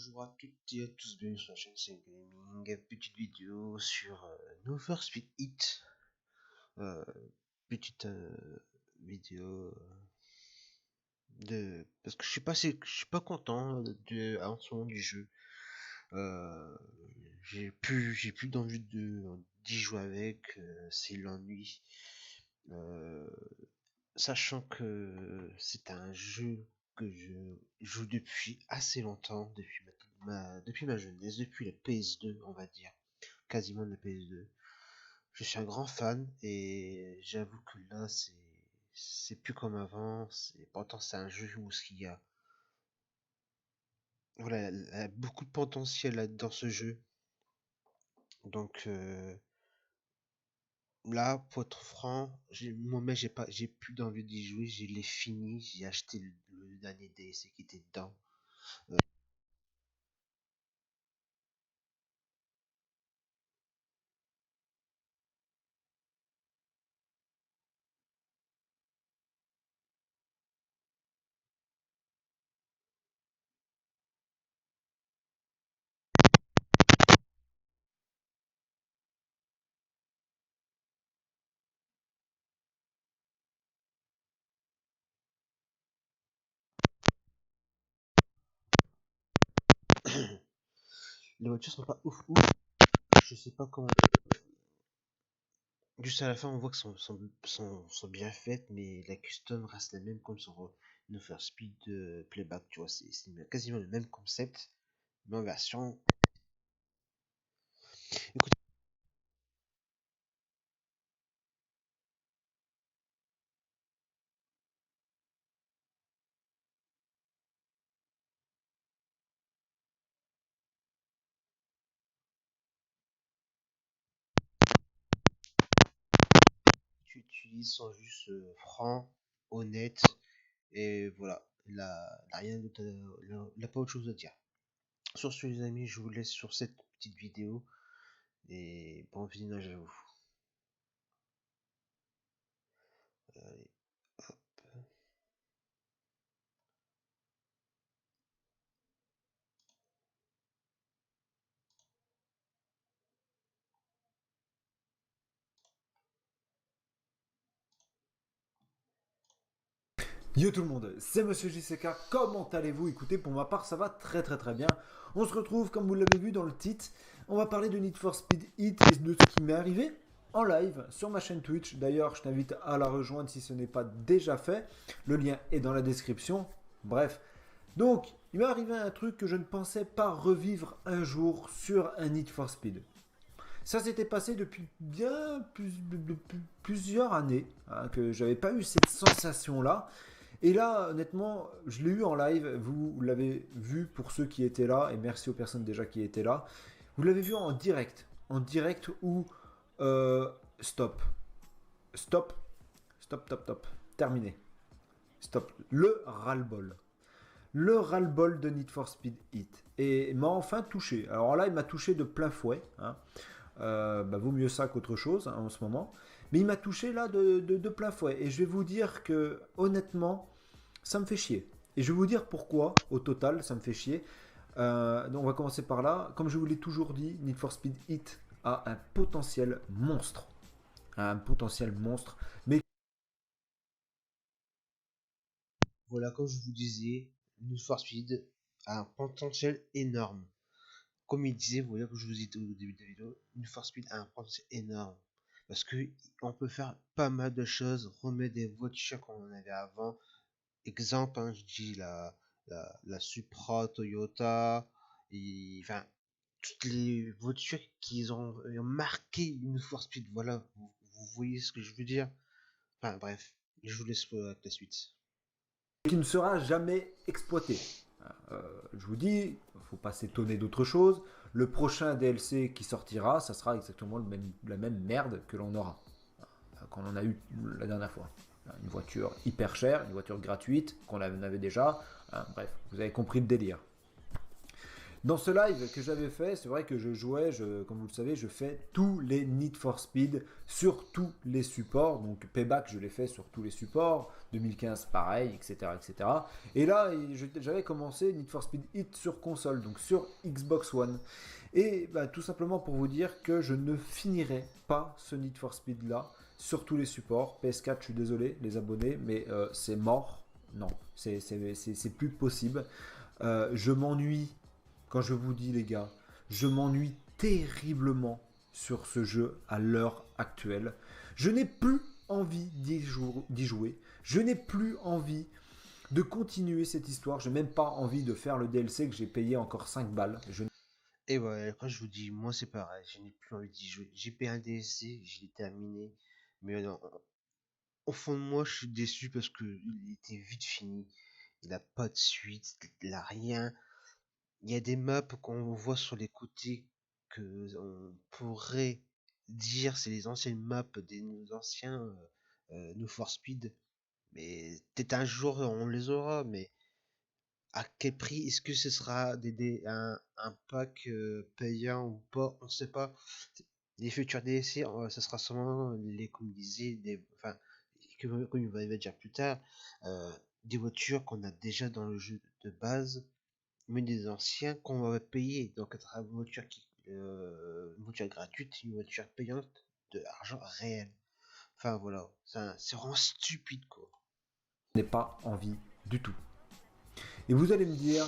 Bonjour à toutes et à tous, bienvenue sur la chaîne C'est Gaming, petite vidéo sur No First Speed Hit, euh, petite vidéo de parce que je suis pas content en ce moment du jeu. Euh, j'ai plus d'envie d'y jouer avec, c'est l'ennui. Euh, Sachant que c'est un jeu que je joue depuis assez longtemps, depuis ma jeunesse, depuis la PS2, on va dire, quasiment de la PS2. Je suis un grand fan et j'avoue que là, c'est plus comme avant. Pourtant, c'est un jeu où il y a, voilà, il y a beaucoup de potentiel dans ce jeu. Donc là, pour être franc, moi-même, j'ai plus d'envie d'y jouer. Je l'ai fini. J'ai acheté le dernier DLC qui était dedans. Les voitures sont pas ouf ouf. Je sais pas comment. Juste à la fin, on voit que sont bien faites, mais la custom reste la même comme sur No First Speed Playback, tu vois. C'est quasiment le même concept, mais en version. Écoute, tu utilises sont juste francs, honnêtes, et voilà. Il a rien d'autre, il a pas autre chose à dire. Sur ce, les amis, je vous laisse sur cette petite vidéo, et bon visionnage à vous. Allez, hop. Yo tout le monde, c'est Monsieur JCK, comment allez-vous? Écoutez, pour ma part ça va très bien. On se retrouve comme vous l'avez vu dans le titre, on va parler de Need for Speed Heat et de ce qui m'est arrivé en live sur ma chaîne Twitch. D'ailleurs je t'invite à la rejoindre si ce n'est pas déjà fait, le lien est dans la description. Bref, donc il m'est arrivé un truc que je ne pensais pas revivre un jour sur un Need for Speed. Ça s'était passé depuis plusieurs années, hein, que j'avais pas eu cette sensation-là. Et là, honnêtement, je l'ai eu en live. Vous l'avez vu pour ceux qui étaient là, et merci aux personnes déjà qui étaient là. Vous l'avez vu en direct. En direct où euh, stop. Stop. Stop, stop, stop. Terminé. Stop. Le ras-le-bol. Le ras-le-bol de Need for Speed Heat. Et il m'a enfin touché. Alors là, il m'a touché de plein fouet, hein. Vaut mieux ça qu'autre chose, hein, en ce moment. Mais il m'a touché là de plein fouet. Et je vais vous dire que honnêtement, ça me fait chier. Et je vais vous dire pourquoi, au total, ça me fait chier. Donc on va commencer par là. Comme je vous l'ai toujours dit, Need for Speed Heat a un potentiel monstre. Un potentiel monstre. Mais Voilà, comme je vous disais, Need for Speed a un potentiel énorme. Comme il disait, vous voyez, que je vous ai dit au début de la vidéo, Need for Speed a un potentiel énorme. Parce que on peut faire pas mal de choses, remettre des voitures comme on avait avant. Exemple, hein, je dis la Supra, Toyota, enfin, toutes les voitures ont marqué Need for Speed. Voilà, vous voyez ce que je veux dire. Enfin, bref, je vous laisse avec la suite. qui ne sera jamais exploité. Je vous dis, il ne faut pas s'étonner d'autre chose. Le prochain DLC qui sortira, ça sera exactement la même merde que l'on aura. Qu'on en a eu la dernière fois. Une voiture hyper chère, une voiture gratuite qu'on avait déjà. Bref, vous avez compris le délire. Dans ce live que j'avais fait, c'est vrai que je jouais, comme vous le savez, je fais tous les Need for Speed sur tous les supports. Donc Payback, je l'ai fait sur tous les supports. 2015, pareil, etc. etc. Et là, j'avais commencé Need for Speed Heat sur console, donc sur Xbox One. Et bah, tout simplement pour vous dire que je ne finirai pas ce Need for Speed là sur tous les supports. PS4, je suis désolé, les abonnés, mais c'est mort. Non, c'est plus possible. Je m'ennuie quand je vous dis les gars, je m'ennuie terriblement sur ce jeu à l'heure actuelle. Je n'ai plus envie d'y jouer. Je n'ai plus envie de continuer cette histoire. Je n'ai même pas envie de faire le DLC que j'ai payé encore 5 balles. Et ouais, quand je vous dis, moi c'est pareil, je n'ai plus envie d'y jouer. J'ai payé un DLC, je l'ai terminé, mais non, au fond de moi, je suis déçu parce que il était vite fini. Il n'a pas de suite, il n'a rien. Il y a des maps qu'on voit sur les côtés que on pourrait dire c'est les anciennes maps des anciens Need for Speed. Mais peut-être un jour on les aura, mais à quel prix? Est-ce que ce sera un pack payant ou pas? On ne sait pas. Les futurs DLC, ce sera sûrement comme il disait, enfin, comme il va dire plus tard, euh, des voitures qu'on a déjà dans le jeu de base, mais des anciens qu'on va payer. Donc, ça sera une voiture gratuite, une voiture payante de argent réel. Enfin, voilà. C'est vraiment stupide, quoi. n'ai pas envie du tout. Et vous allez me dire,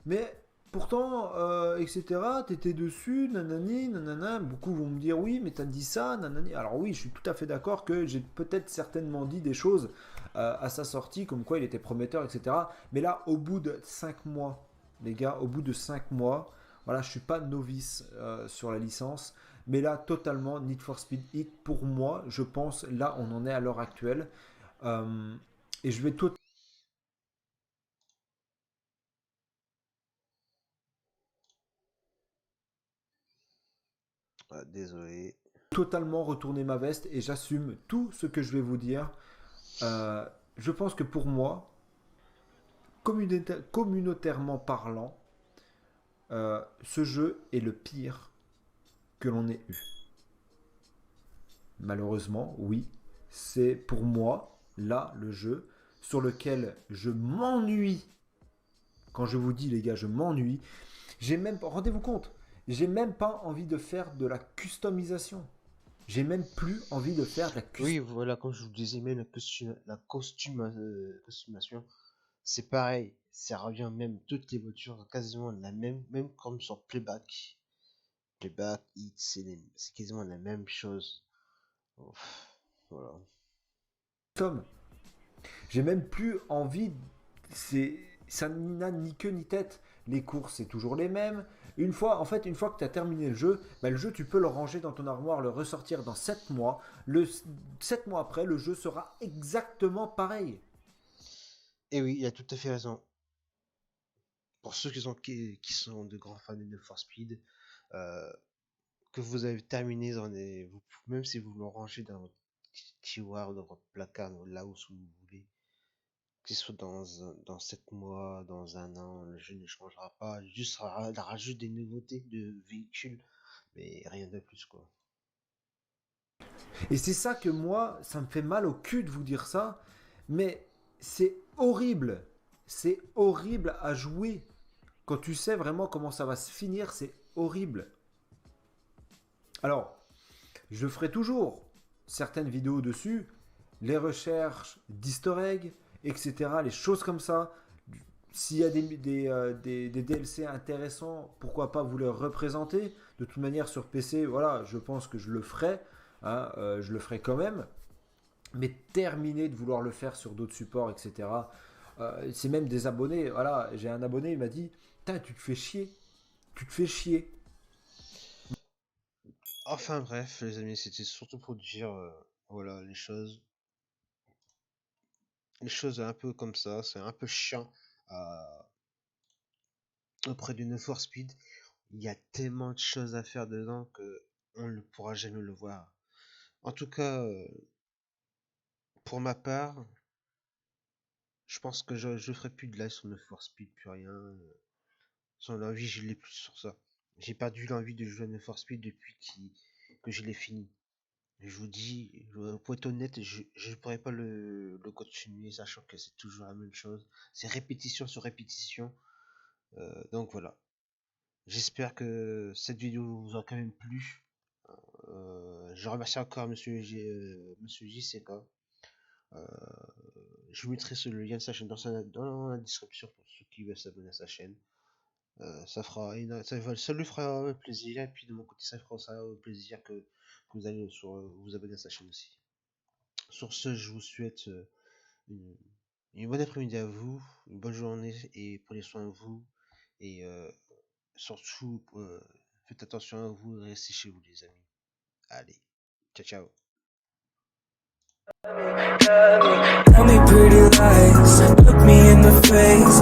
mais pourtant, etc., t'étais dessus, nanani, nanana. Beaucoup vont me dire, oui, mais t'as dit ça, nanani. Alors oui, je suis tout à fait d'accord que j'ai peut-être certainement dit des choses à sa sortie, comme quoi il était prometteur, etc. Mais là, au bout de 5 mois, les gars, au bout de 5 mois, voilà, je suis pas novice sur la licence, mais là, totalement, Need for Speed Heat, pour moi, je pense, là, on en est à l'heure actuelle. Euh, et je vais Ouais, désolé. totalement retourner ma veste et j'assume tout ce que je vais vous dire. Je pense que pour moi, communautairement parlant, ce jeu est le pire que l'on ait eu. Malheureusement, oui, c'est pour moi, là, le jeu sur lequel je m'ennuie. Quand je vous dis, les gars, je m'ennuie. J'ai même, rendez-vous compte, j'ai même pas envie de faire de la customisation. J'ai même plus envie de faire de la Oui, customisation. voilà, comme je vous disais, même costumation, c'est pareil. Ça revient même, toutes les voitures, quasiment la même, même comme sur Playback. Playback, Hit, c'est quasiment la même chose. Ouf, voilà. J'ai même plus envie. Ça n'a ni queue ni tête. Les courses, c'est toujours les mêmes. Une fois que tu as terminé le jeu, bah, le jeu, tu peux le ranger dans ton armoire, le ressortir dans 7 mois. 7 mois après, le jeu sera exactement pareil. Et oui, il a tout à fait raison. Pour ceux qui sont de grands fans de Need for Speed, euh, que vous avez terminé même si vous le rangez dans votre tiroir, dans votre placard, là où vous voulez, que ce soit dans 7 mois, dans un an, le jeu ne changera pas. Juste, il rajoute des nouveautés de véhicules, mais rien de plus, quoi. Et c'est ça que moi, ça me fait mal au cul de vous dire ça. Mais c'est horrible. C'est horrible à jouer. Quand tu sais vraiment comment ça va se finir, c'est horrible. Alors, je ferai toujours certaines vidéos dessus, les recherches d'easter eggs, etc., les choses comme ça. S'il y a des DLC intéressants, pourquoi pas vous les représenter. De toute manière, sur PC, voilà, je pense que je le ferai. Hein, je le ferai quand même. Mais terminer de vouloir le faire sur d'autres supports, etc. C'est même des abonnés. Voilà, j'ai un abonné, il m'a dit, putain, tu te fais chier. Tu te fais chier. Enfin bref, les amis, c'était surtout pour dire, voilà, les choses un peu comme ça, c'est un peu chiant auprès du Need for Speed. Il y a tellement de choses à faire dedans que on ne pourra jamais le voir. En tout cas, pour ma part, je pense que je ferai plus de live sur Need for Speed, plus rien. Sans l'envie, je l'ai plus sur ça. J'ai perdu l'envie de jouer à Need for Speed depuis que je l'ai fini. Je vous dis, pour être honnête, je ne pourrais pas le continuer, sachant que c'est toujours la même chose. C'est répétition sur répétition. Donc voilà. J'espère que cette vidéo vous a quand même plu. Je remercie encore Monsieur JCK. Euh, je mettrai le lien de sa chaîne dans la description pour ceux qui veulent s'abonner à sa chaîne. Ça lui fera plaisir. Et puis de mon côté, ça fera ça plaisir que vous allez vous abonner à sa chaîne aussi. Sur ce, je vous souhaite une, une bonne après-midi à vous, une bonne journée et prenez soin de vous. Et surtout, faites attention à vous et restez chez vous, les amis. Allez, ciao, ciao. Tell me pretty lies, look me in the face.